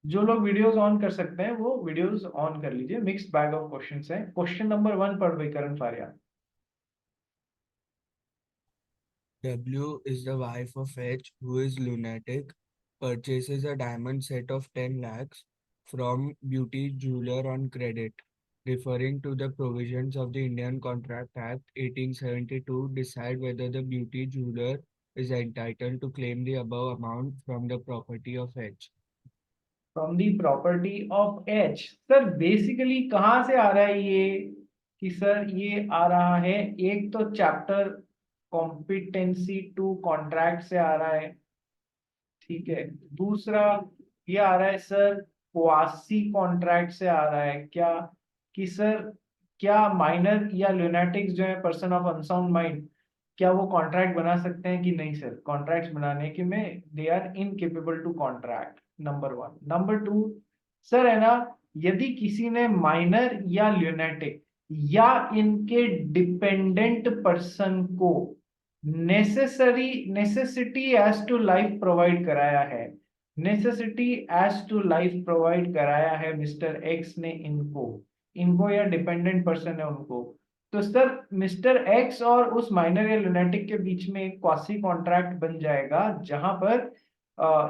जो लोग videos on कर सकते हैं वो वीडियोस ऑन कर लीजिए। मिक्स्ड बैग ऑफ क्वेश्चंस हैं। क्वेश्चन नंबर 1 पढ़ भाई करण Faria. W is the wife of H, who is lunatic, purchases a diamond set of 10 lakhs from beauty jeweler on credit. Referring to the provisions of the Indian Contract Act 1872, decide whether the beauty jeweler is entitled to claim the above amount from the property of H. From the property of H. Sir basically कहाँ से आ रहा है ये, कि sir ये आ रहा है, एक तो चैप्टर कॉम्पिटेंसी टू कॉन्ट्रैक्ट से आ रहा है, ठीक है। दूसरा ये आ रहा है सर क्वासी कॉन्ट्रैक्ट से आ रहा है क्या, कि सर क्या माइनर या ल्यूनेटिक्स जो है पर्सन ऑफ अनसाउंड माइंड, क्या वो कॉन्ट्रैक्ट बना सकते हैं कि नहीं सर, कॉन्ट्रैक्ट्स बनाने के में they are incapable to contract. Number 1। Number 2 sir है ना, यदि किसी ने माइनर या ल्यूनेटिक या इनके डिपेंडेंट पर्सन को necessity as to life provide कराया है, necessity as to life provide कराया है मिस्टर एक्स ने इनको, इनको या डिपेंडेंट पर्सन है उनको, तो सर मिस्टर एक्स और उस माइनर या लुनेटिक के बीच में एक क्वासी कॉन्ट्रैक्ट बन जाएगा, जहां पर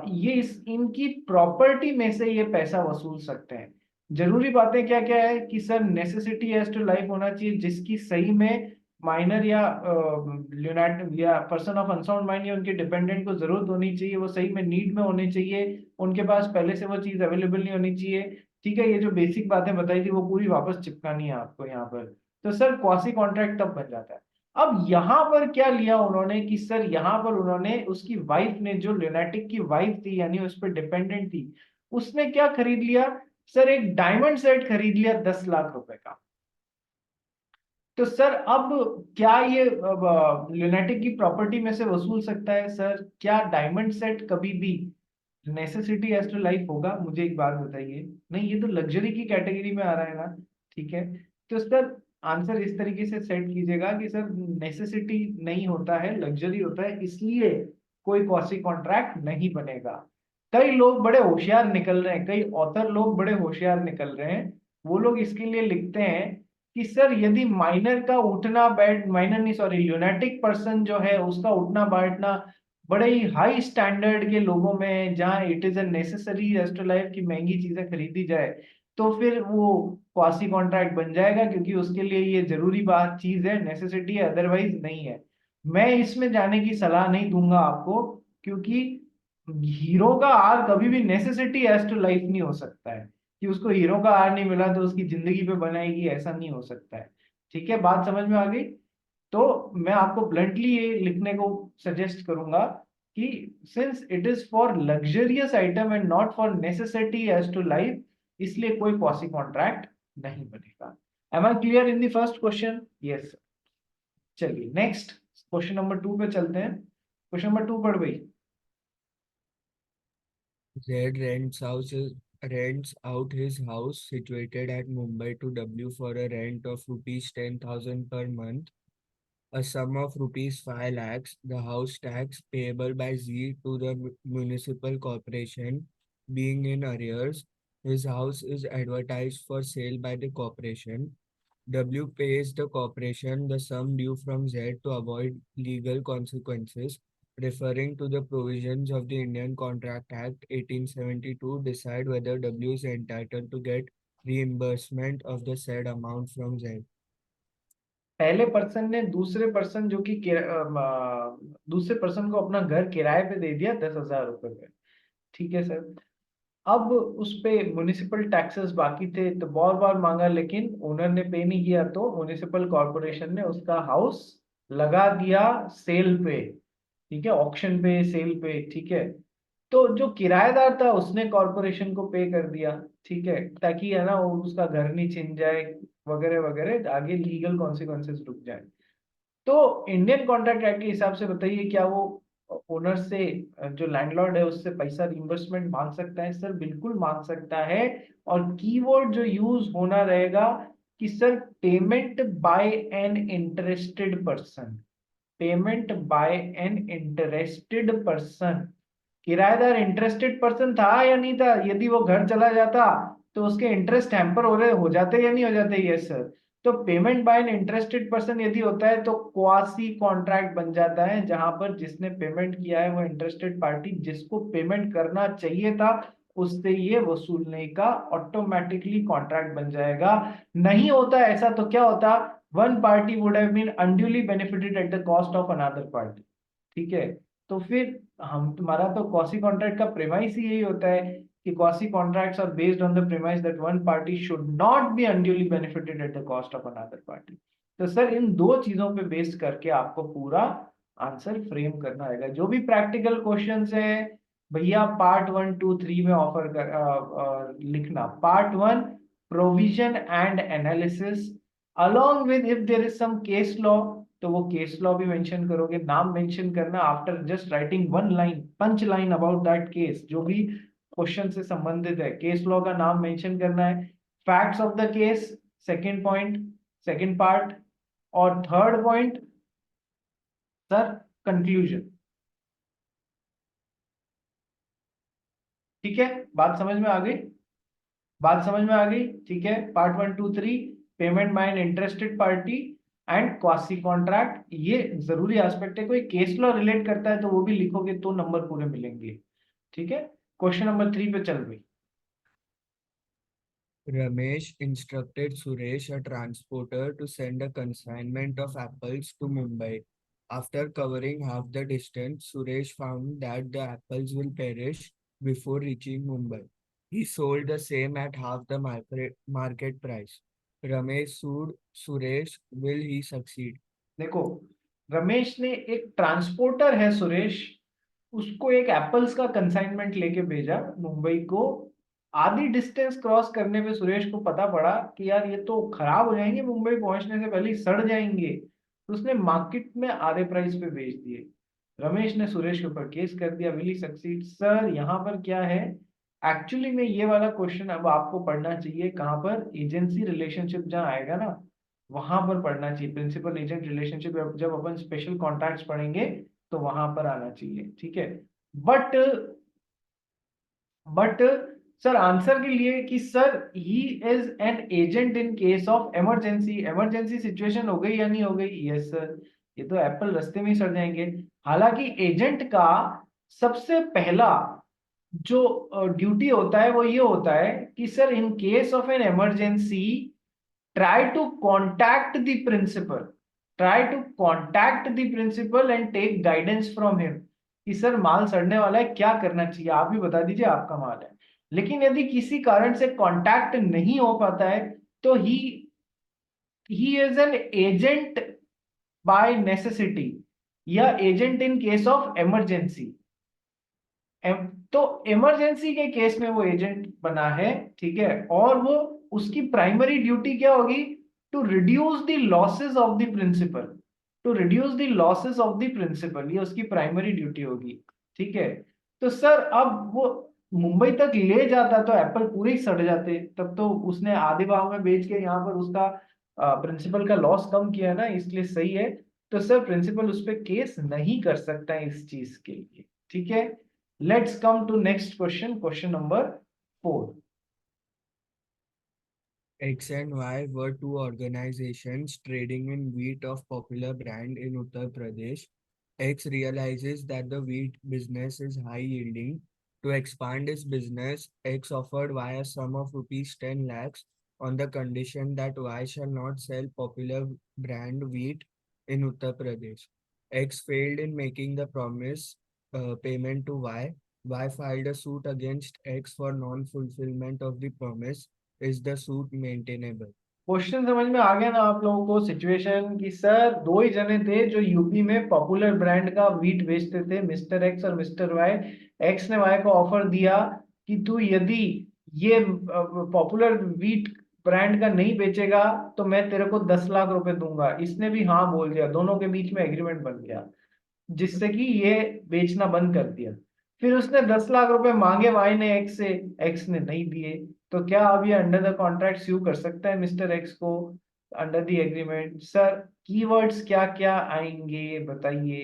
ये इनकी प्रॉपर्टी में से ये पैसा वसूल सकते हैं। जरूरी बातें क्या क्या है कि sir necessity as to life होना चाहिए, जिसकी सही में माइनर या ल्यूनेट या पर्सन ऑफ अनसाउंड माइंड या उनके डिपेंडेंट को जरूरत होनी चाहिए, वो सही में नीड में होने चाहिए, उनके पास पहले से वो चीज अवेलेबल नहीं होनी चाहिए। ठीक है, ये जो बेसिक बातें बताई थी वो पूरी वापस चिपकानी है आपको यहाँ पर। तो सर क्वासी कॉन्ट्रैक्ट तब बन जाता है। अब यहाँ पर क्या लिया उन्होंने, कि सर यहाँ पर उन्होंने उसकी वाइफ ने, जो ल्यूनेटिक की वाइफ थी यानी उस पर डिपेंडेंट थी, उसने क्या खरीद लिया सर, एक डायमंड सेट खरीद लिया 10 लाख रुपए का। तो सर अब क्या ये ल्यूनेटिक की प्रॉपर्टी में से वसूल सकता है सर? क्या डायमंड सेट कभी भी नेसेसिटी एज टू लाइफ होगा? मुझे एक बात बताइए। नहीं, ये तो लग्जरी की कैटेगरी में आ रहा है ना। ठीक है, तो सर आंसर इस तरीके से सेट कीजिएगा कि सर नेसेसिटी नहीं होता है, लग्जरी होता है, इसलिए कोई क्वासी कॉन्ट्रैक्ट नहीं बनेगा। कई लोग बड़े होशियार निकल रहे हैं, कई ऑथर लोग बड़े होशियार निकल रहे हैं, वो लोग इसके लिए लिखते हैं कि सर यदि माइनर का उठना बैठ, माइनर नहीं सॉरी, ल्यूनेटिक पर्सन जो है उसका उठना बैठना बड़े ही हाई स्टैंडर्ड के लोगों में, जहां it is a necessary as to life की महंगी चीजें खरीदी जाए, तो फिर वो क्वासी कॉन्ट्रैक्ट बन जाएगा, क्योंकि उसके लिए ये जरूरी बात चीज है, नेसेसिटी है, अदरवाइज नहीं है। मैं इसमें जाने की सलाह नहीं दूंगा आपको, क्योंकि हीरो का आर कभी भी नेसेसिटी एज टू लाइफ नहीं हो सकता है, कि उसको हीरो का आर नहीं मिला तो उसकी जिंदगी पे बनाएगी, ऐसा नहीं हो सकता है। ठीक है, बात समझ में आ गई? तो मैं आपको ब्लंटली ये लिखने को सजेस्ट करूंगा कि since it is for luxurious item and not for necessity as to life, इसलिए कोई क्वासी कॉन्ट्रैक्ट नहीं बनेगा। Am I clear in the first question? Yes. चलिए नेक्स्ट क्वेश्चन नंबर 2 पे चलते हैं। क्वेश्चन नंबर 2 पढ़ गई। Z rents out his house situated at Mumbai to W for a rent of rupees 10,000 per month, a sum of rupees 5 lakhs, the house tax payable by Z to the municipal corporation being in arrears. His house is advertised for sale by the corporation. W pays the corporation the sum due from Z to avoid legal consequences. Referring to the provisions of the Indian Contract Act 1872, decide whether W is entitled to get reimbursement of the said amount from Z. पहले person ने दूसरे person जो कि दूसरे person को अपना घर किराए पे दे दिया 10,000 रुपए पे। ठीक है सर। अब उस पे म्युनिसिपल टैक्सेस बाकी थे, तो बहुत बार मांगा लेकिन ओनर ने पे नहीं किया, तो म्युनिसिपल कॉर्पोरेशन ने उसका हाउस लगा दिया सेल पे। ठीक है, ऑक्शन पे, सेल पे। ठीक है, तो जो किराएदार था उसने कॉर्पोरेशन को पे कर दिया। ठीक है, ताकि है ना वो उसका घर नहीं छिन जाए, वगैरह वगैरह, आगे लीगल कॉन्सिक्वेंसेस रुक जाए। तो इंडियन कॉन्ट्रैक्ट एक्ट के हिसाब से बताइए, क्या वो ओनर से, जो लैंडलॉर्ड है उससे पैसा रिइंबर्समेंट मांग सकता है? सर बिल्कुल मांग सकता है। और कीवर्ड जो यूज होना रहेगा कि sir payment by an interested person, payment by an interested person. किराएदार इंटरेस्टेड पर्सन था या नहीं था? यदि वो घर चला जाता तो उसके इंटरेस्ट हैम्पर हो जाते या नहीं हो जाते? Yes sir. तो payment by an interested person यदि होता है तो क्वासी कॉन्ट्रैक्ट बन जाता है, जहां पर जिसने पेमेंट किया है वो इंटरेस्टेड पार्टी जिसको पेमेंट करना चाहिए था उससे ये वसूलने का ऑटोमेटिकली कॉन्ट्रैक्ट बन जाएगा। नहीं होता ऐसा तो क्या होता? One party would have been unduly benefited at the cost of another party. ठीक है, तो फिर हम तुम्हारा तो क्वासी कॉन्ट्रैक्ट का प्रेमाइस ही यही होता है कि quasi contracts are based on the premise that one party should not be unduly benefited at the cost of another party. तो सर इन दो चीजों पे बेस्ड करके आपको पूरा आंसर फ्रेम करना आएगा। जो भी प्रैक्टिकल क्वेश्चंस है भैया पार्ट 1, 2, 3 में ऑफर कर लिखना। Part 1 provision and analysis along with if there is some case law, तो वो केस लॉ भी मेंशन करोगे। नाम मेंशन करना after just writing one line punch line about that case, जो भी क्वेश्चन से संबंधित है केस लॉ का नाम मेंशन करना है। Facts of the case second point, second part. और थर्ड पॉइंट सर कंक्लूजन। ठीक है, बात समझ में आ गई? बात समझ में आ गई? ठीक है, part 1, 2, 3 payment by an interested party and quasi contract, ये जरूरी एस्पेक्ट है। कोई केस लॉ रिलेट करता है तो वो भी लिखोगे तो नंबर पूरे मिलेंगे। ठीक है, क्वेश्चन नंबर 3 पे चल रही। Ramesh instructed Suresh, a transporter, to send a consignment of apples to Mumbai. After covering half the distance, Suresh found that the apples will perish before reaching Mumbai. He sold the same at half the market price. Ramesh sued Suresh. Will he succeed? देखो, रमेश ने एक transporter है सुरेश, उसको एक apples का consignment लेके भेजा मुंबई को। आधी डिस्टेंस क्रॉस करने पे सुरेश को पता पड़ा कि यार ये तो खराब हो जाएंगे, मुंबई पहुंचने से पहले ही सड़ जाएंगे, तो उसने मार्केट में आधे प्राइस पे बेच दिए। रमेश ने सुरेश के ऊपर केस कर दिया। Will he succeed? सर यहाँ पर क्या है, एक्चुअली में ये वाला क्वेश्चन अब आपको पढ़ना चाहिए कहाँ पर, एजेंसी रिलेशनशिप जहाँ आएगा ना वहां पर पढ़ना चाहिए। प्रिंसिपल एजेंट रिलेशनशिप जब अपन स्पेशल कॉन्ट्रैक्ट्स पढ़ेंगे तो वहां पर आना चाहिए। ठीक है, बट बट सर आंसर के लिए कि sir he is an agent in case of emergency. Emergency situation हो गई या नहीं हो गई? यस सर, ये तो एप्पल रास्ते में ही सड़ जाएंगे। हालांकि एजेंट का सबसे पहला जो ड्यूटी होता है वो ये होता है कि sir in case of an emergency try to contact the principal, try to contact the principal and take guidance from him कि सर माल सड़ने वाला है, क्या करना चाहिए, आप भी बता दीजिए, आपका माल है। लेकिन यदि किसी कारण से कांटेक्ट नहीं हो पाता है तो he is an agent by necessity या agent in case of emergency. तो इमरजेंसी के केस में वो एजेंट बना है। ठीक है, और वो उसकी प्राइमरी ड्यूटी क्या होगी? To reduce the losses of the principal, to reduce the losses of the principal, ये उसकी प्राइमरी ड्यूटी होगी। ठीक है, तो सर अब वो मुंबई तक ले जाता तो एप्पल पूरे ही सड़ जाते, तब तो उसने आधे भाव में बेच के यहाँ पर उसका प्रिंसिपल का लॉस कम किया ना, इसलिए सही है। तो सर प्रिंसिपल उस पर केस नहीं कर सकता है इस चीज के लिए। ठीक है, let's come to next question, question number 4। X and Y were two organizations trading in wheat of popular brand in Uttar Pradesh. X realizes that the wheat business is high yielding. To expand his business, X offered Y a sum of rupees 10 lakhs on the condition that Y shall not sell popular brand wheat in Uttar Pradesh. X failed in making the promise payment to Y. Y filed a suit against X for non-fulfillment of the promise. Is the suit maintainable? Question समझ में आ गया ना आप लोगों को? Situation कि sir दो ही जने थे जो यूपी में पॉपुलर ब्रांड का वीट बेचते थे, मिस्टर एक्स और मिस्टर वाई। एक्स ने वाई को ऑफर दिया कि तू यदि ये पॉपुलर वीट ब्रांड का नहीं बेचेगा तो मैं तेरे को 10 लाख रुपए दूंगा। इसने भी हाँ बोल दिया, दोनों के बीच में एग्रीमेंट बन गया जिससे कि ये बेचना बंद कर दिया। फिर उसने 10 लाख रुपए मांगे वाई ने एक्स से, एक्स ने नहीं दिए। तो क्या अब ये अंडर द कॉन्ट्रैक्ट स्यू कर सकता है मिस्टर एक्स को under the agreement? Sir keywords क्या क्या आएंगे बताइए?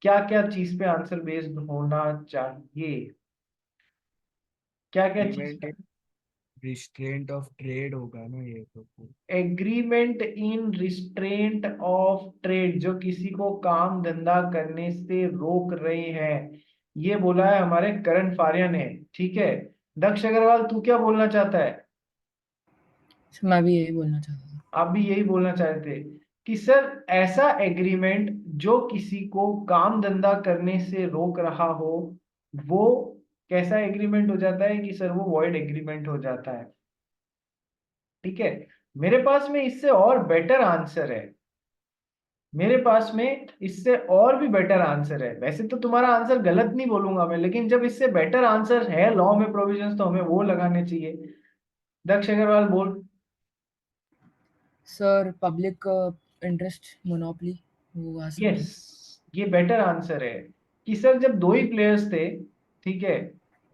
क्या क्या चीज पे आंसर बेस्ड होना चाहिए, क्या क्या चीज एग्रीमेंट पे? इन रिस्ट्रेंट ऑफ ट्रेड होगा ना ये तो फिर। Agreement in restraint of trade, जो किसी को काम धंधा करने से रोक रहे हैं, ये बोला है हमारे करण फारिया ने। ठीक है, दक्ष अग्रवाल तू क्या बोलना चाहता है? मैं भी यही बोलना चाहता था। आप भी यही बोलना चाहते थे कि सर ऐसा एग्रीमेंट जो किसी को काम धंधा करने से रोक रहा हो, वो कैसा एग्रीमेंट हो जाता है कि सर वो वॉइड एग्रीमेंट हो जाता है। ठीक है, मेरे पास में इससे और बेटर आंसर है, मेरे पास में इससे और भी बेटर आंसर है। वैसे तो तुम्हारा आंसर गलत नहीं बोलूंगा मैं, लेकिन जब इससे बेटर आंसर है लॉ में प्रोविजंस, तो हमें वो लगाने चाहिए। दक्ष अग्रवाल बोल। सर पब्लिक इंटरेस्ट मोनोपोली, वो आ सकता है। यस, ये बेटर आंसर है कि सर जब दो ही प्लेयर्स थे, ठीक है,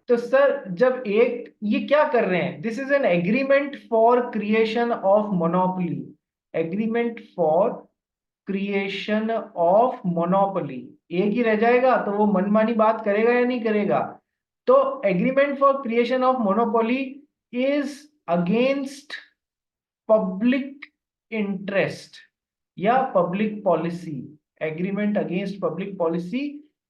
तो सर जब एक ये क्या कर रहे हैं, this is an agreement for creation of monopoly, agreement for creation of monopoly. एक ही रह जाएगा तो वो मनमानी बात करेगा या नहीं करेगा? तो agreement for creation of monopoly is against public interest या public policy, agreement against public policy,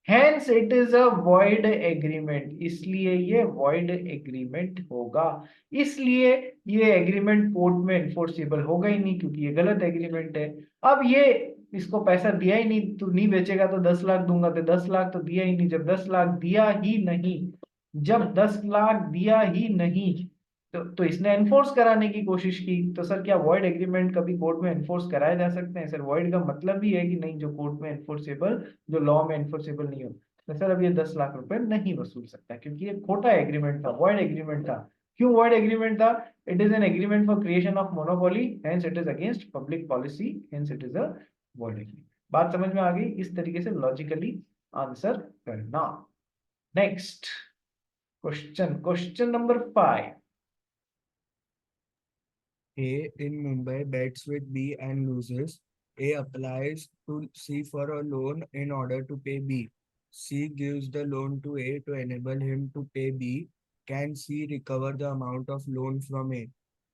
hence it is a void agreement, इसलिए ये वॉइड एग्रीमेंट होगा। इसलिए ये एग्रीमेंट कोर्ट में एनफोर्सेबल होगा ही नहीं, क्योंकि ये गलत एग्रीमेंट है। अब ये इसको पैसा दिया ही नहीं, तू नहीं बेचेगा तो 10 लाख दूंगा, तो 10 लाख तो दिया ही नहीं। जब 10 लाख दिया ही नहीं, जब 10 लाख दिया ही नहीं, तो इसने एनफोर्स कराने की कोशिश की। तो सर क्या वॉइड एग्रीमेंट कभी कोर्ट में एनफोर्स कराए जा सकते हैं? सर वॉइड का मतलब ही है कि नहीं, जो कोर्ट में एनफोर्सेबल, जो लॉ में एनफोर्सेबल नहीं हो। तो सर अब ये 10 लाख रुपए नहीं वसूल सकता, क्योंकि ये खोटा एग्रीमेंट था, वॉइड एग्रीमेंट था। क्यों वॉइड एग्रीमेंट था? It is an agreement for creation of monopoly, hence it is against public policy, hence it is a void agreement. बात समझ में आ गई? इस तरीके से लॉजिकली आंसर करना। Next question number 5। A in Mumbai bets with B and loses. A applies to C for a loan in order to pay B. C gives the loan to A to enable him to pay B. Can C recover the amount of loan from A?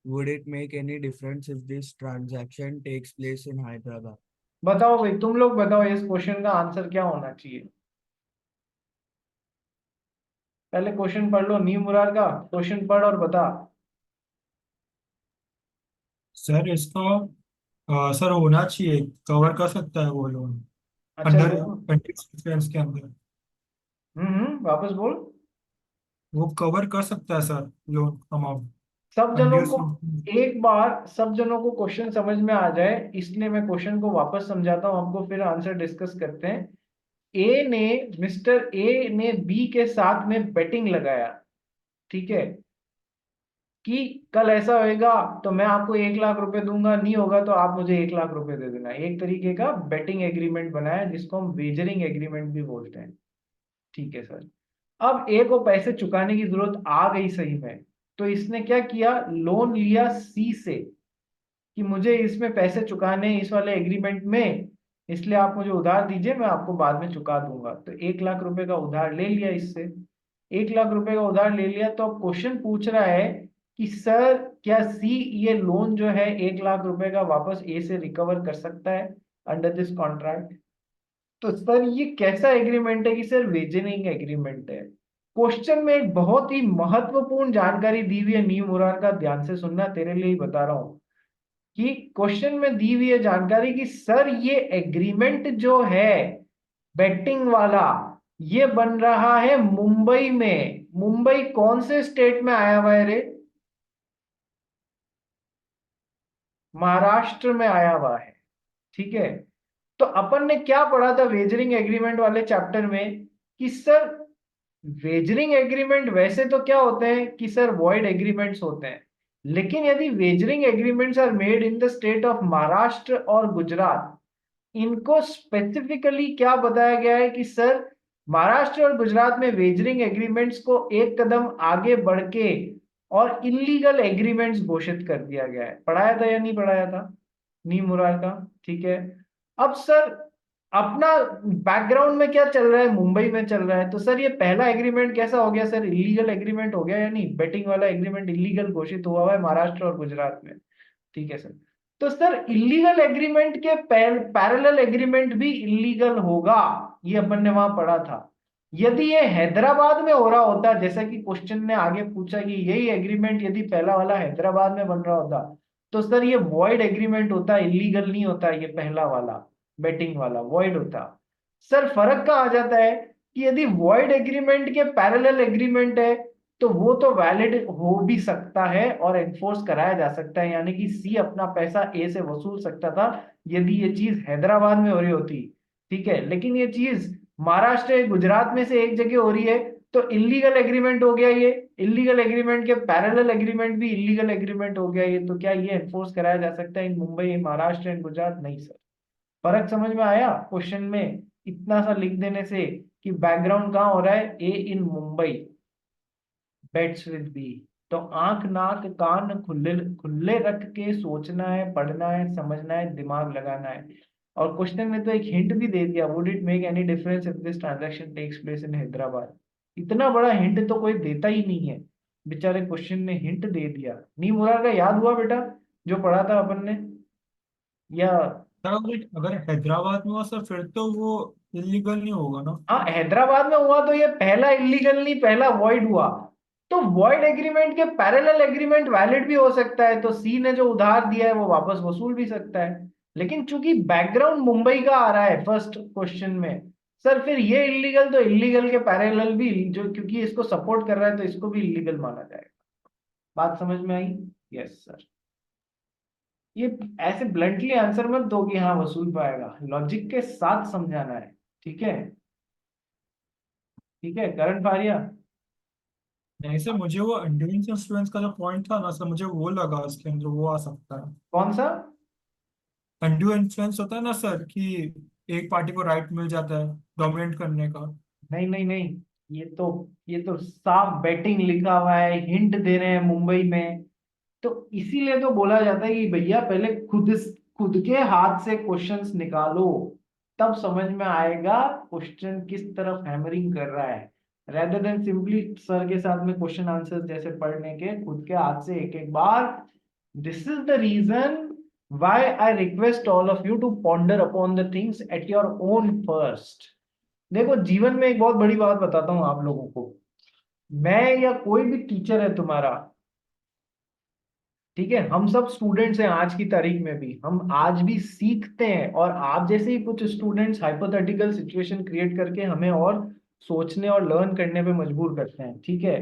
Would it make any difference if this transaction takes place in Hyderabad? बताओ भाई, तुम लोग बताओ इस question का answer क्या होना चाहिए। पहले क्वेश्चन पढ़ लो, नीम मुरार का क्वेश्चन पढ़ और बता। सर इसका सर होना चाहिए, कवर कर सकता है वो लोन अच्छा अंडर दोनों। कंडीशन के अंदर। वापस बोल। वो कवर कर सकता है सर लोन अमाउंट सब जनों अंडर। को एक बार, सब जनों को क्वेश्चन समझ में आ जाए, इसलिए मैं क्वेश्चन को वापस समझाता हूं हमको, फिर आंसर डिस्कस करते हैं। मिस्टर ए ने बी के साथ में बेटिंग लगाया, ठीक है, कि कल ऐसा होएगा तो मैं आपको 1 लाख रुपए दूंगा, नहीं होगा तो आप मुझे 1 लाख रुपए दे देना। एक तरीके का बेटिंग एग्रीमेंट बनाया, जिसको हम वेजरिंग एग्रीमेंट भी बोलते हैं। ठीक है सर, अब ए को पैसे चुकाने की जरूरत आ गई सही में, तो इसने क्या किया, लोन लिया सी से कि मुझे इसमें पैसे चुकाने हैं इस वाले एग्रीमेंट में, इसलिए आप मुझे उधार दीजिए, मैं आपको बाद में चुका दूंगा। तो 1 लाख रुपए का उधार ले लिया इससे, 1 लाख रुपए का उधार ले लिया। तो अब क्वेश्चन पूछ रहा है कि सर क्या सी ये लोन जो है 1 लाख रुपए का वापस ए से रिकवर कर सकता है अंडर दिस कॉन्ट्रैक्ट? तो सर ये कैसा एग्रीमेंट है कि सर वेजनिंग एग्रीमेंट है। क्वेश्चन में एक बहुत ही महत्वपूर्ण जानकारी दी हुई है, नीम मुरार का, ध्यान से सुनना, तेरे लिए ही बता रहा हूं कि क्वेश्चन में दी हुई है जानकारी कि सर ये एग्रीमेंट जो है बेटिंग वाला, ये बन रहा है मुंबई में। मुंबई कौन से स्टेट में आया हुआ है रे? महाराष्ट्र में आया हुआ है। ठीक है, तो अपन ने क्या पढ़ा था वेजरिंग एग्रीमेंट वाले चैप्टर में कि सर वेजरिंग एग्रीमेंट वैसे तो क्या होते हैं कि सर वॉइड एग्रीमेंट्स होते हैं, लेकिन यदि wagering agreements are made in the state of Maharashtra और गुजरात, इनको स्पेसिफिकली क्या बताया गया है कि सर महाराष्ट्र और गुजरात में वेजरिंग एग्रीमेंट्स को एक कदम आगे बढ़ के और इलीगल एग्रीमेंट्स घोषित कर दिया गया है। पढ़ाया था या नहीं पढ़ाया था नीम मुरार का? ठीक है, अब सर अपना बैकग्राउंड में क्या चल रहा है, मुंबई में चल रहा है। तो सर ये पहला एग्रीमेंट कैसा हो गया सर, इलीगल एग्रीमेंट हो गया या नहीं, बेटिंग वाला एग्रीमेंट इलीगल घोषित हुआ है महाराष्ट्र और गुजरात में। ठीक है सर। तो सर इलीगल एग्रीमेंट के पैरेलल एग्रीमेंट भी इलीगल होगा, ये अपन ने वहां पढ़ा था। यदि ये हैदराबाद में हो रहा होता, जैसा कि क्वेश्चन ने आगे पूछा कि यही एग्रीमेंट यदि पहला वाला हैदराबाद में बन रहा होता, तो सर ये वॉइड एग्रीमेंट होता, इलीगल नहीं होता, ये पहला वाला बेटिंग वाला वॉइड होता। सर फर्क कहाँ आ जाता है कि यदि वॉइड एग्रीमेंट के पैरेलल एग्रीमेंट है तो वो तो वैलिड हो भी सकता है और एनफोर्स कराया जा सकता है, यानी कि सी अपना पैसा ए से वसूल सकता था यदि ये चीज हैदराबाद में हो रही होती। ठीक है, लेकिन ये चीज महाराष्ट्र गुजरात में से एक जगह हो रही है, तो इलीगल एग्रीमेंट हो गया ये। इलीगल एग्रीमेंट के पैरेलल एग्रीमेंट भी इलीगल एग्रीमेंट हो गया ये। तो क्या ये एनफोर्स कराया जा सकता है इन मुंबई, महाराष्ट्र एंड गुजरात? नहीं सर। फर्क समझ में आया क्वेश्चन में इतना सा लिख देने से कि बैकग्राउंड कहाँ हो रहा है, ए इन मुंबई बेट्स विद बी। तो आंख नाक कान खुले खुले रख के सोचना है, पढ़ना है, समझना है, दिमाग लगाना है। और क्वेश्चन ने तो एक हिंट भी दे दिया, would it make any difference if this transaction takes place in Hyderabad. इतना बड़ा हिंट तो कोई देता ही नहीं है, बेचारे क्वेश्चन ने हिंट दे दिया। नी मुरार का याद हुआ बेटा जो पढ़ा था अपन ने, या? सर अगर हैदराबाद में हुआ सर फिर तो वो इलीगल नहीं होगा ना। हाँ हैदराबाद में हुआ तो ये पहला इलीगल नहीं, पहला वॉइड हुआ। तो वॉइड एग्रीमेंट के पैरेलल एग्रीमेंट वैलिड भी हो सकता है, तो सी ने जो उधार दिया है वो वापस वसूल भी सकता है। लेकिन चूंकि बैकग्राउंड मुंबई का आ रहा है फर्स्ट क्वेश्चन में, सर फिर ये इलीगल तो इलीगल के पैरेलल भी, जो क्योंकि इसको सपोर्ट कर रहा है तो इसको भी इलीगल माना जाएगा। बात समझ में आई? Yes sir. ये ऐसे ब्लंटली आंसर मत दो कि हाँ वसूल पाएगा, लॉजिक के साथ समझाना है। ठीक है, ठीक है करण फारिया। नहीं सर, मुझे वो अंडरनेस इंफ्लुएंस का जो पॉइंट था ना सर, मुझे वो लगा इसके अंदर वो आ सकता है। कौन सा? अंडू इन्फ्लुएंस होता है ना सर कि एक पार्टी को राइट मिल जाता है डोमिनेट करने का। नहीं नहीं नहीं, ये तो साफ बैटिंग लिखा हुआ है, हिंट दे रहे हैं मुंबई में। तो इसीलिए तो बोला जाता है कि भैया पहले खुद खुद के हाथ से क्वेश्चंस निकालो, तब समझ में आएगा क्वेश्चन किस तरफ हैमरिंग कर रहा है, रेदर देन सिंपली सर के साथ में क्वेश्चन आंसर जैसे पढ़ने के खुद के हाथ से एक एक बार। This is the reason why I request all of you to ponder upon the things at your own first। देखो जीवन में एक बहुत बड़ी बात बताता हूं आप लोगों को, मैं या कोई भी टीचर है तुम्हारा, ठीक है, हम सब स्टूडेंट्स हैं आज की तारीख में भी, हम आज भी सीखते हैं, और आप जैसे ही कुछ स्टूडेंट्स हाइपोथेटिकल सिचुएशन क्रिएट करके हमें और सोचने और लर्न करने पे मजबूर करते हैं। ठीक है,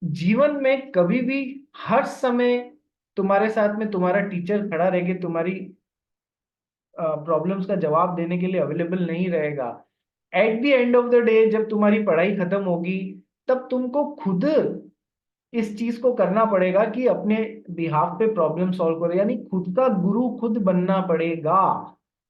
जीवन में कभी भी हर समय तुम्हारे साथ में तुम्हारा टीचर खड़ा रह के तुम्हारी प्रॉब्लम्स का जवाब देने के लिए अवेलेबल नहीं रहेगा। At the end of the day जब तुम्हारी पढ़ाई खत्म होगी, तब तुमको खुद इस चीज को करना पड़ेगा कि अपने बिहाफ पे प्रॉब्लम सॉल्व करो, यानी खुद का गुरु खुद बनना पड़ेगा।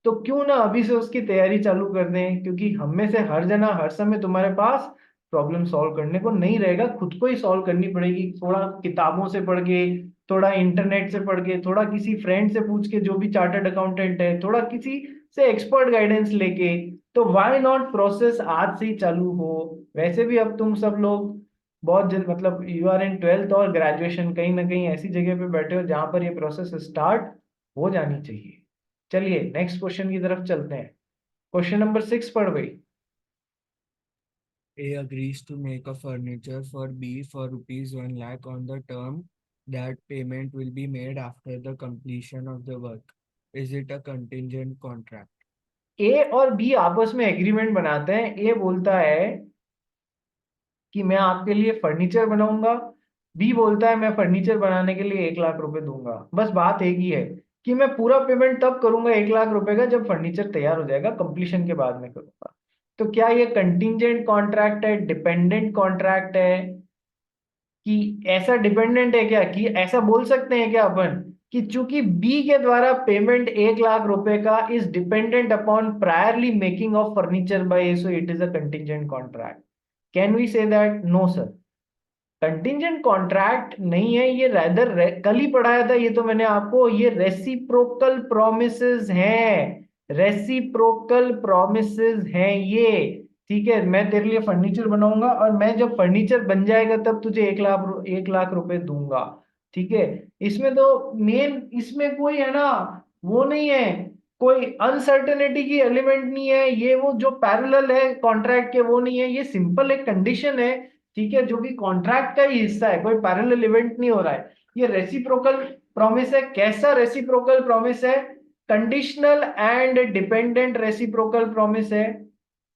तो क्यों ना अभी से उसकी तैयारी चालू कर दें, क्योंकि हम में से हर जना हर समय तुम्हारे पास प्रॉब्लम सॉल्व करने को नहीं रहेगा, खुद को ही सॉल्व करनी पड़ेगी। थोड़ा किताबों से पढ़ के, थोड़ा इंटरनेट से पढ़ के, थोड़ा किसी फ्रेंड से पूछ के जो भी चार्टर्ड अकाउंटेंट है, थोड़ा किसी से एक्सपर्ट गाइडेंस लेके। तो व्हाई नॉट प्रोसेस आज से ही चालू हो। वैसे भी अब तुम सब लोग बहुत जल्द, मतलब यू आर इन 12th और ग्रेजुएशन, कहीं ना कहीं ऐसी जगह पे बैठे हो जहां पर ये प्रोसेस स्टार्ट हो जानी चाहिए। चलिए नेक्स्ट क्वेश्चन की तरफ चलते हैं। क्वेश्चन नंबर 6 पढ़ भाई। A agrees to make a furniture for B for rupees 1 lakh on the term that payment will be made after the completion of the work. Is it a contingent contract? ए और B आपस में agreement बनाते हैं। ए बोलता है कि मैं आपके लिए फर्नीचर बनाऊंगा, बी बोलता है मैं फर्नीचर बनाने के लिए 1 लाख रुपए दूंगा। बस बात एक ही है कि मैं पूरा पेमेंट तब करूंगा 1 लाख रुपए का जब फर्नीचर तैयार हो जाएगा, कंप्लीशन के बाद में करूंगा। तो क्या ये कंटिंजेंट कॉन्ट्रैक्ट है, डिपेंडेंट कॉन्ट्रैक्ट है, कि ऐसा डिपेंडेंट है क्या, कि ऐसा बोल सकते हैं क्या अपन कि चूंकि बी के द्वारा पेमेंट 1 लाख रुपए का is dependent upon priorly making of furniture by, so it is a contingent contract. Can we say that? No sir, contingent contract नहीं है ये, कल ही पढ़ाया था ये तो मैंने आपको, ये रेसिप्रोकल प्रोमिसेस हैं। रेसिप्रोकल प्रोमिसेस हैं ये। ठीक है, मैं तेरे लिए फर्नीचर बनाऊंगा और मैं जब फर्नीचर बन जाएगा तब तुझे 1 लाख रुपए दूंगा। ठीक है, इसमें तो मेन, इसमें कोई है ना, वो नहीं है, कोई अनसर्टेनिटी की एलिमेंट नहीं है, ये वो जो पैरेलल है कॉन्ट्रैक्ट के वो नहीं है, ये सिंपल एक कंडीशन है। ठीक है, जो कि कॉन्ट्रैक्ट का ही हिस्सा है, कोई पैरेलल इवेंट नहीं हो रहा है। ये रेसिप्रोकल प्रॉमिस है। कैसा रेसिप्रोकल प्रॉमिस है? Conditional and dependent reciprocal promise है,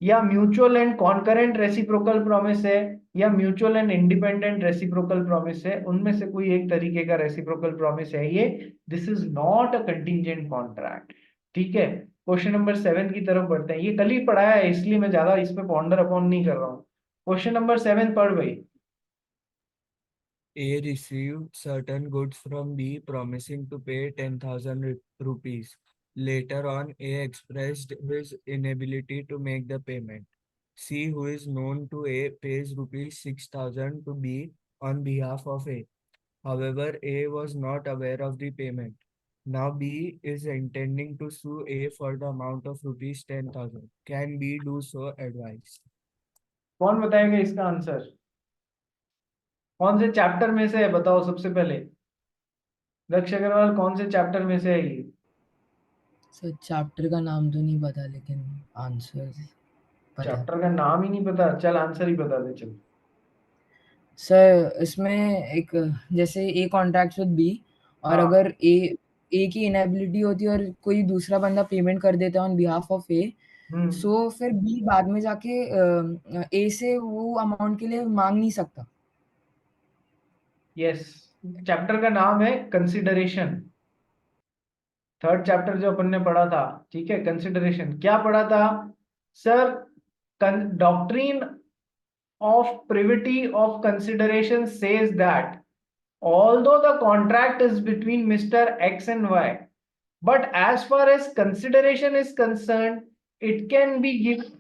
या mutual and concurrent reciprocal promise है, या mutual and independent reciprocal promise है। उनमें से कोई एक तरीके का रेसिप्रोकल प्रॉमिस है ये। This is not a contingent contract. ठीक है, क्वेश्चन नंबर 7 की तरफ बढ़ते हैं। ये कल ही पढ़ाया है इसलिए मैं ज्यादा इस पे पॉन्डर अपॉन नहीं कर रहा हूँ। क्वेश्चन नंबर 7 पढ़ भाई। A received certain goods from B, promising to pay 10,000 rupees. Later on, A expressed his inability to make the payment. C, who is known to A, pays rupees 6,000 to B on behalf of A. However, A was not aware of the payment. Now B is intending to sue A for the amount of rupees 10,000. Can B do so? Advice. कौन बताएगा इसका answer? कौन से chapter में से है बताओ सबसे पहले। दक्ष अग्रवाल, कौन से चैप्टर में से है ये? सर चैप्टर का नाम तो नहीं पता लेकिन आंसर पता है। चैप्टर का नाम ही नहीं पता? चल आंसर ही बता दे चल। सर इसमें एक, जैसे ए कॉन्ट्रैक्ट्स विद बी और हाँ। अगर ए की इनएबिलिटी होती है और कोई दूसरा बंदा पेमेंट कर देता है ऑन बिहाफ ऑफ ए, सो फिर बी बाद में जाके ए से वो अमाउंट के लिए मांग नहीं सकता। यस, चैप्टर का नाम है कंसिडरेशन। थर्ड चैप्टर जो अपन ने पढ़ा था, ठीक है, कंसिडरेशन। क्या पढ़ा था sir? Doctrine of privity of consideration says that although the contract is between Mr. X and Y, but as far as consideration is concerned, it can be given,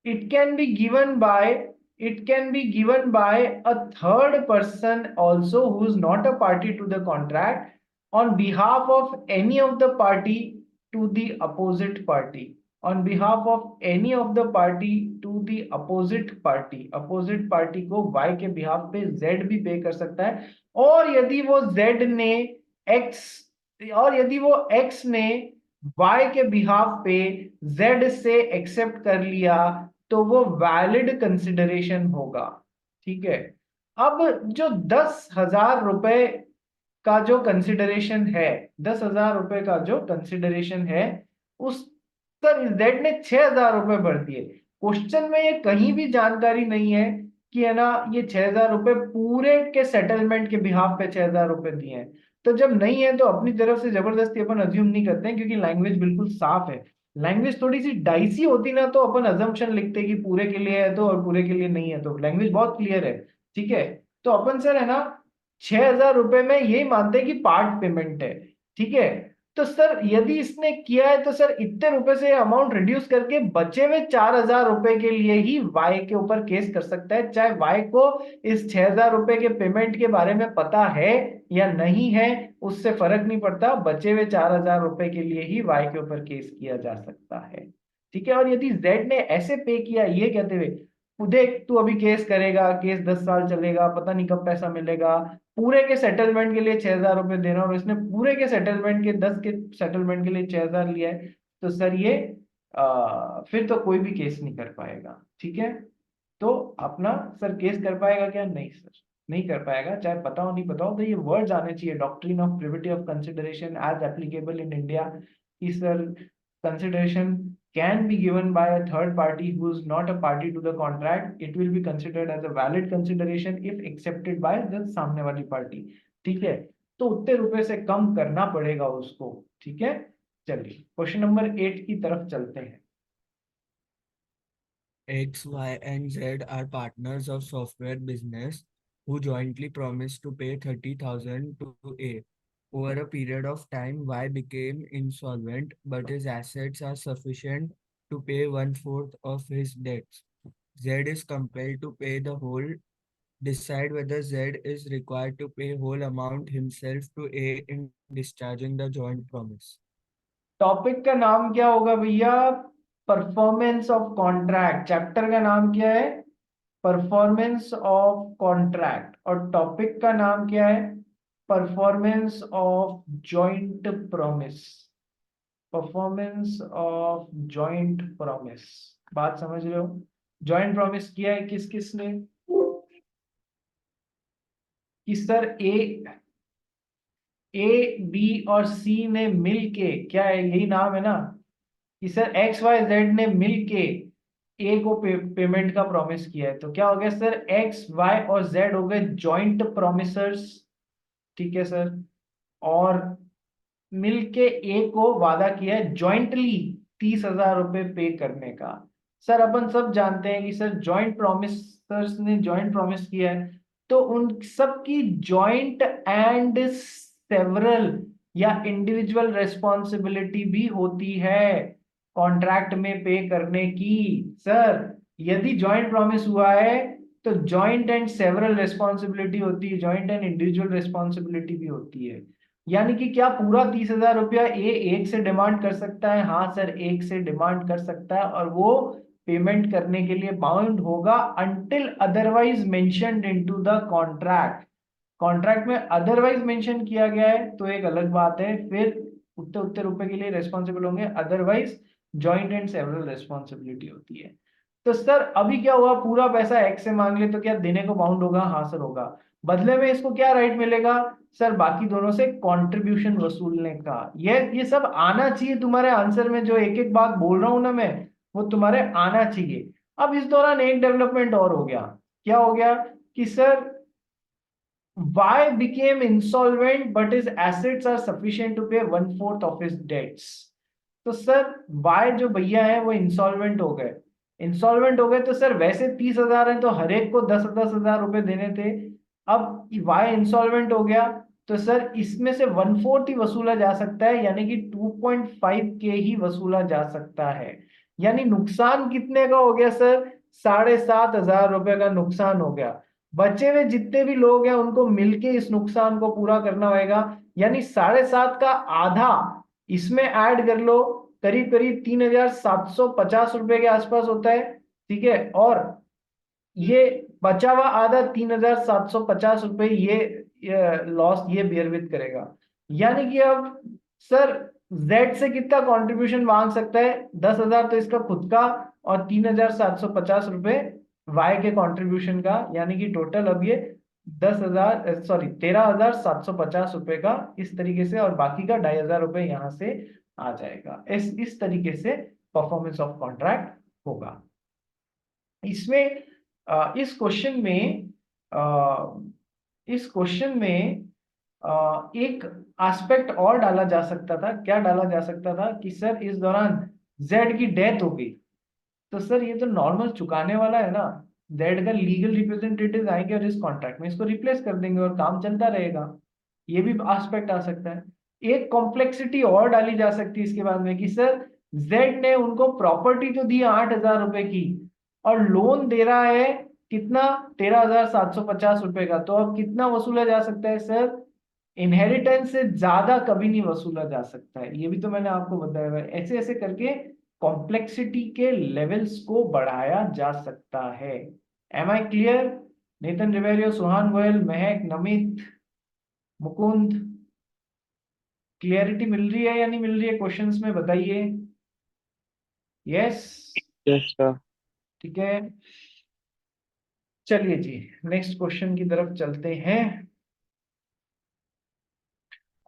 it can be given by, it can be given by a third person also who is not a party to the contract on behalf of any of the party to the opposite party, on behalf of any of the party to the opposite party को y के behalf पे z भी पे कर सकता है। और यदि वो z ने x, और यदि वो x ने y के बिहाफ पे z से एक्सेप्ट कर लिया तो वो वैलिड कंसिडरेशन होगा। ठीक है, अब जो 10,000 रुपए का जो कंसिडरेशन है, 10,000 रुपए का जो कंसिडरेशन है, उस सर जेड ने 6,000 रुपए भर दिए। क्वेश्चन में ये कहीं भी जानकारी नहीं है कि है ना ये 6,000 रुपए पूरे के सेटलमेंट के बिहाफ पे 6,000 रुपए दिए हैं। तो जब नहीं है तो अपनी तरफ से जबरदस्ती अपन अज्यूम नहीं करते हैं, क्योंकि लैंग्वेज बिल्कुल साफ है। लैंग्वेज थोड़ी सी डाइसी होती ना तो अपन अजम्पशन लिखते कि पूरे के लिए है तो और पूरे के लिए नहीं है तो। लैंग्वेज बहुत क्लियर है। ठीक है, तो अपन सर है ना 6,000 रुपए में यही मानते हैं कि पार्ट पेमेंट है। ठीक है, तो सर यदि इसने किया है तो सर इतने रुपए से अमाउंट रिड्यूस करके बचे हुए 4,000 रुपए के लिए ही वाई के ऊपर केस कर सकता है, चाहे वाई को इस 6,000 रुपए के पेमेंट के बारे में पता है या नहीं है, उससे फर्क नहीं पड़ता। बचे हुए 4,000 रुपए के लिए ही वाई के ऊपर केस किया जा सकता है। ठीक है, और यदि जेड ने ऐसे पे किया ये कहते हुए देख तू अभी केस करेगा, केस 10 साल चलेगा, पता नहीं कब पैसा मिलेगा, पूरे के सेटलमेंट के लिए 6,000 रुपए देना, और इसने पूरे के सेटलमेंट के 10 के सेटलमेंट के लिए 6,000 लिया है, तो सर ये फिर तो कोई भी केस नहीं कर पाएगा। ठीक है, तो अपना सर केस कर पाएगा क्या? नहीं सर, नहीं कर पाएगा, चाहे पता हो नहीं पता हो। तो ये वर्ड्स आने चाहिए, doctrine of privity of consideration as applicable in India, कि sir consideration can be given by a third party who is not a party to the contract. It will be considered as a valid consideration if accepted by the सामने वाली party. ठीक है, तो उतने रुपए से कम करना पड़ेगा उसको। ठीक है, चलिए क्वेश्चन नंबर 8 की तरफ चलते हैं। X, Y, and Z are partners of software business who jointly promised to pay 30,000 to A. Over a period of time, Y became insolvent, but his assets are sufficient to pay 1/4 of his debts. Z is compelled to pay the whole. Decide whether Z is required to pay whole amount himself to A in discharging the joint promise. Topic का नाम क्या होगा भैया? Performance of contract. Chapter का नाम क्या है? Performance of contract. और टॉपिक का नाम क्या है? Performance of joint promise. Performance of joint promise. बात समझ रहे हो? जॉइंट प्रॉमिस किया है किस किसने? कि सर ए बी और सी ने मिलके, क्या है, यही नाम है ना, कि सर एक्स वाई जेड ने मिलके ए को पेमेंट का प्रॉमिस किया है। तो क्या हो गया सर? एक्स वाई और जेड हो गए जॉइंट प्रॉमिसर्स। ठीक है सर। और मिलके ए को वादा किया है जॉइंटली 30,000 रुपए पे करने का। सर अपन सब जानते हैं कि सर जॉइंट प्रॉमिसर्स ने जॉइंट प्रॉमिस किया है, तो उन सब की जॉइंट एंड सेवरल या इंडिविजुअल रेस्पॉन्सिबिलिटी भी होती है कॉन्ट्रैक्ट में पे करने की। सर यदि जॉइंट प्रॉमिस हुआ है तो जॉइंट एंड सेवरल रेस्पॉन्सिबिलिटी होती है, जॉइंट एंड इंडिविजुअल रेस्पॉन्सिबिलिटी भी होती है। यानी कि क्या पूरा 30,000 रुपया ए एक से डिमांड कर सकता है? हाँ सर, एक से डिमांड कर सकता है, और वो पेमेंट करने के लिए बाउंड होगा until otherwise mentioned into the contract. Contract में अदरवाइज मेंशन किया गया है तो एक अलग बात है, फिर उतने उतने रुपए के लिए रेस्पॉन्सिबल होंगे, otherwise joint and several responsibility होती है। तो सर अभी क्या हुआ, पूरा पैसा एक्स से मांग ले तो क्या देने को बाउंड होगा? हाँ सर होगा। बदले में इसको क्या राइट मिलेगा? सर बाकी दोनों से कंट्रीब्यूशन वसूलने का। ये सब आना चाहिए तुम्हारे आंसर में, जो एक एक बात बोल रहा हूं ना मैं, वो तुम्हारे आना चाहिए। अब इस दौरान एक डेवलपमेंट और हो गया। क्या हो गया? कि sir Y became insolvent but his assets are sufficient to pay 1/4 of his debts। तो सर Y जो भैया है वो इंसॉल्वेंट हो गए। इंसॉल्वेंट हो गए तो सर वैसे 30,000 है तो हर एक को 10,000 रुपए देने थे। अब Y इंसॉल्वेंट हो गया तो सर इसमें से 1/4 ही वसूला जा सकता है, यानी कि 2.5 के ही वसूला जा सकता है। यानी नुकसान कितने का हो गया सर? 7,500 रुपए का नुकसान हो गया। बचे हुए जितने भी लोग हैं उनको मिलके इस नुकसान को पूरा करना होगा, यानी 7.5 का आधा इसमें ऐड कर लो, करीब करीब 3,750 रुपए के आसपास होता है। ठीक है। और ये बचा हुआ आधा 3,750 रुपए ये लॉस ये बेयर विथ करेगा। यानी कि अब सर जेड से कितना कंट्रीब्यूशन मांग सकता है? 10,000 तो इसका खुद का, और 3,750 रुपए वाई के कंट्रीब्यूशन का, यानी कि टोटल अब ये 10,000 सॉरी 13,750 रुपए का इस तरीके से, और बाकी का 2,500 रुपए यहां से आ जाएगा। इस तरीके से परफॉर्मेंस ऑफ कॉन्ट्रैक्ट होगा। इसमें इस क्वेश्चन में एक एस्पेक्ट और डाला जा सकता था। क्या डाला जा सकता था? कि सर इस दौरान जेड की डेथ हो गई, तो सर ये तो नॉर्मल चुकाने वाला है ना, जेड का लीगल रिप्रेजेंटेटिव आएंगे और इस कॉन्ट्रैक्ट में इसको रिप्लेस कर देंगे और काम चलता रहेगा। ये भी एस्पेक्ट आ सकता है। एक कॉम्प्लेक्सिटी और डाली जा सकती है इसके बाद में, कि सर जेड ने उनको प्रॉपर्टी तो दी 8,000 रुपए की, और लोन दे रहा है कितना? 13,750 रुपए का। तो अब कितना वसूला जा सकता है सर? इनहेरिटेंस से ज्यादा कभी नहीं वसूला जा सकता है, ये भी तो मैंने आपको बताया हुआ है। ऐसे ऐसे करके कॉम्प्लेक्सिटी के लेवल्स को बढ़ाया जा सकता है। Am I clear? नितिन रिवेरियो, सुहान गोयल, महक, नमित, मुकुंद, क्लियरिटी मिल रही है या नहीं मिल रही है क्वेश्चंस में? बताइए। यस। Yes sir. ठीक है, चलिए जी नेक्स्ट क्वेश्चन की तरफ चलते हैं।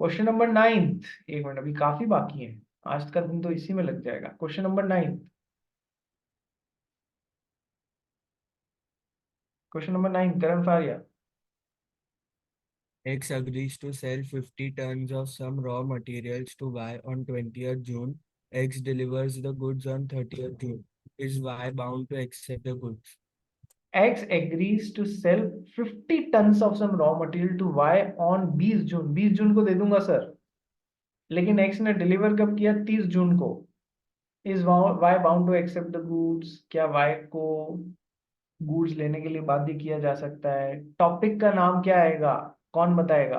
Question number 9। एक मिनट, अभी काफी बाकी है, आज का दिन तो इसी में लग जाएगा। Question number 9। Question number 9 Karan Faria. X agrees to sell 50 tons of some raw materials to Y on 20th June. X delivers the goods on 30th June. Is Y bound to accept the goods? X agrees to sell 50 tons of some raw material to Y on 20 जून। 20 जून को दे दूंगा sir, लेकिन X ने deliver कब किया? 30 जून को। Is Y bound to accept the goods? क्या Y को गुड्स लेने के लिए बाध्य किया जा सकता है? टॉपिक का नाम क्या आएगा? कौन बताएगा?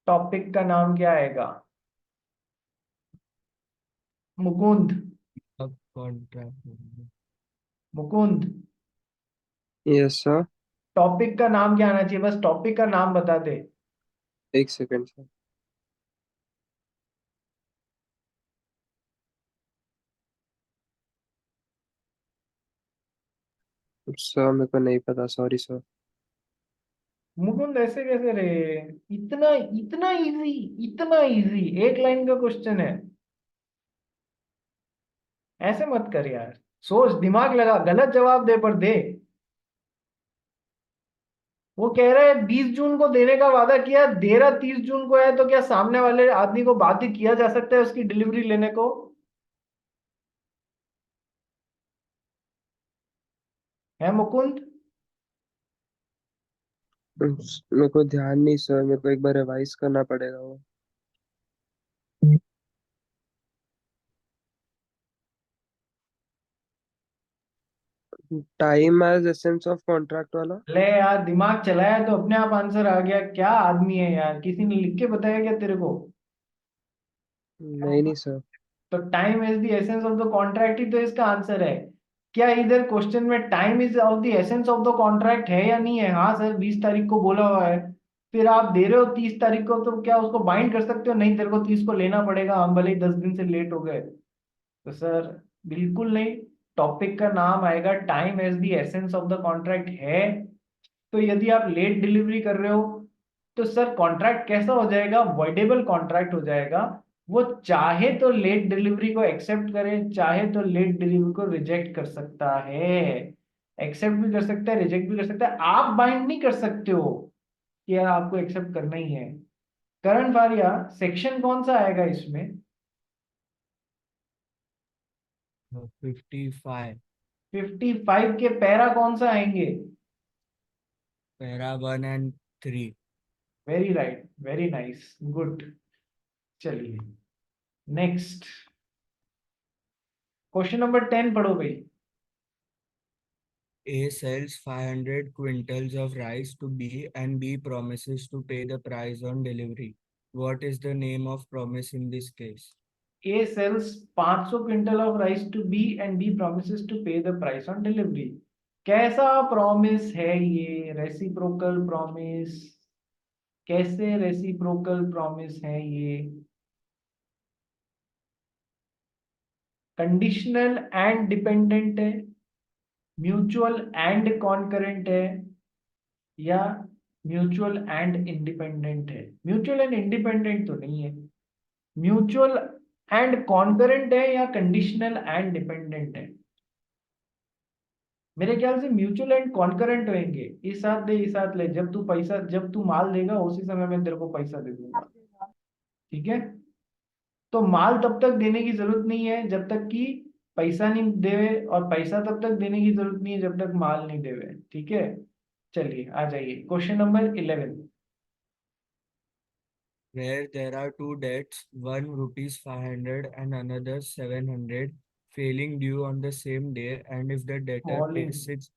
टॉपिक का नाम क्या आएगा? मुकुंद, अब contract. Mukund, yes sir. Topic का नाम क्या आना चाहिए, बस टॉपिक का नाम बता दे। एक सेकंड सर। सर मेरे को नहीं पता, सॉरी सर। मुकुंद ऐसे कैसे रे, इतना इतना इजी, इतना इजी, एक लाइन का क्वेश्चन है, ऐसे मत कर यार, सोच दिमाग लगा, गलत जवाब दे पर दे। वो कह रहा है 20 जून को देने का वादा किया, दे रहा 30 जून को है, तो क्या सामने वाले आदमी को बाध्य किया जा सकता है उसकी डिलीवरी लेने को? है मुकुंद? मेरे को ध्यान नहीं सर, मेरे को एक बार रिवाइज करना पड़ेगा वो। Time as essence of contract वाला। ले यार, दिमाग चलाया तो अपने आप आंसर आ गया, क्या आदमी है यार, किसी ने लिख के बताया क्या तेरे को? नहीं नहीं सर। तो time is the essence of the contract ही तो इसका आंसर है। क्या इधर क्वेश्चन में time is of the essence of the contract है या नहीं है? हाँ सर, 20 तारीख को बोला हुआ है। फिर आप दे रहे हो 30 तारीख को, तो क्या उसको बाइंड कर सकते हो? नहीं, तेरे को 30 को लेना पड़ेगा, हम भले ही 10 दिन से लेट हो गए। तो सर बिल्कुल नहीं, टॉपिक का नाम आएगा time as the essence of the contract है। तो यदि आप लेट डिलीवरी कर रहे हो, तो सर कॉन्ट्रैक्ट कैसा हो जाएगा? वॉइडेबल कॉन्ट्रैक्ट हो जाएगा। वो चाहे तो लेट डिलीवरी को एक्सेप्ट करे, चाहे तो लेट डिलीवरी को रिजेक्ट कर सकता है। एक्सेप्ट भी कर सकता है, रिजेक्ट भी कर सकता है, आप बाइंड नहीं कर सकते हो कि यार आपको एक्सेप्ट करना ही है। करण फारिया, सेक्शन कौन सा आएगा इसमें? 55। 55 के पैरा कौन सा आएंगे? Para 1 and 3। Very right, very nice, good. चलिए नेक्स्ट, क्वेश्चन नंबर 10 पढ़ो भाई। A sells 500 quintals of rice to B and B promises to pay the price on delivery. What is the name of promise in this case? A sells 500 quintal of rice to B and B promises to pay the price on delivery. कैसा promise है ये? Reciprocal promise. कैसे reciprocal promise है ये? Conditional and dependent है, mutual and concurrent है, या mutual and independent है? म्यूचुअल एंड इंडिपेंडेंट तो नहीं है, म्यूचुअल एंड कॉन्करेंट है, या कंडीशनल एंड डिपेंडेंट है? मेरे ख्याल से म्यूचुअल एंड कॉन्करेंट होंगे। इस साथ दे, इस साथ ले, जब तू पैसा, जब तू माल देगा उसी समय मैं तेरे को पैसा दे दूंगा। ठीक है, तो माल तब तक देने की जरूरत नहीं है जब तक कि पैसा नहीं देवे, और पैसा तब तक देने की जरूरत नहीं है जब तक माल नहीं देवे। ठीक है, चलिए आ जाइए question number 11। Where there are two debts, one rupees 500 and another 700, failing due on the same day, and if the debtor pays falling, six,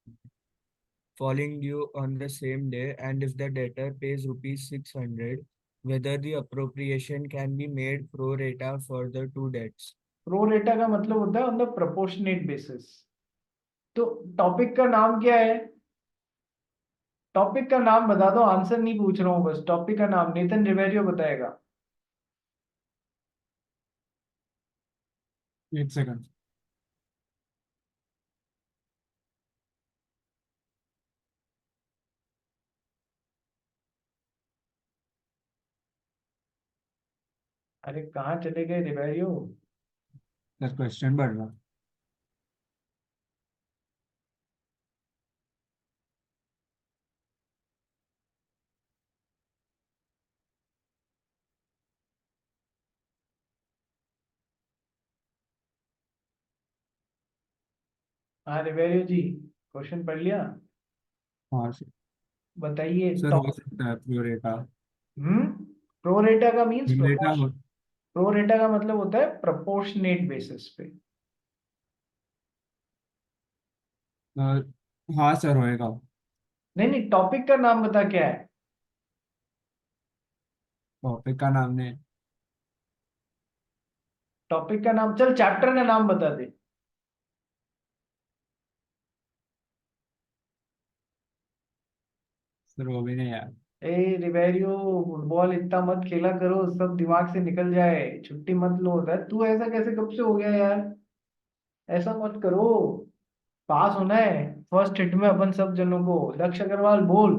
falling due on the same day, and if the debtor pays rupees 600, whether the appropriation can be made pro rata for the two debts. Pro रेटा का मतलब होता है on the proportionate basis. तो topic का नाम क्या है? टॉपिक का नाम बता दो, आंसर नहीं पूछ रहा हूँ, बस टॉपिक का नाम नेतन रिवेरियो बताएगा। एक सेकंड। अरे कहाँ चले गए रिवेरियो? सर क्वेश्चन बढ़ रहा। हाँ रिवेरियो जी, क्वेश्चन पढ़ लिया? हाँ सर। बताइए सर हो टॉप। सकता है प्योरेटा। हम्म, प्रोरेटा का मींस प्योरेटा हो। प्रोरेटा का मतलब होता है प्रोपोर्शनेट बेसिस पे। हाँ सर होएगा। नहीं नहीं, टॉपिक का नाम बता क्या है? टॉपिक का नाम ने टॉपिक का नाम, चल चैप्टर का नाम बता दे। सर वो भी नहीं यार। ए रिवेरियो, फुटबॉल इतना मत खेला करो, सब दिमाग से निकल जाए, छुट्टी मत लो। होता है तू ऐसा कैसे कब से हो गया यार, ऐसा मत करो। पास होना है फर्स्ट हिट में अपन सब जनों को। दक्ष अग्रवाल बोल।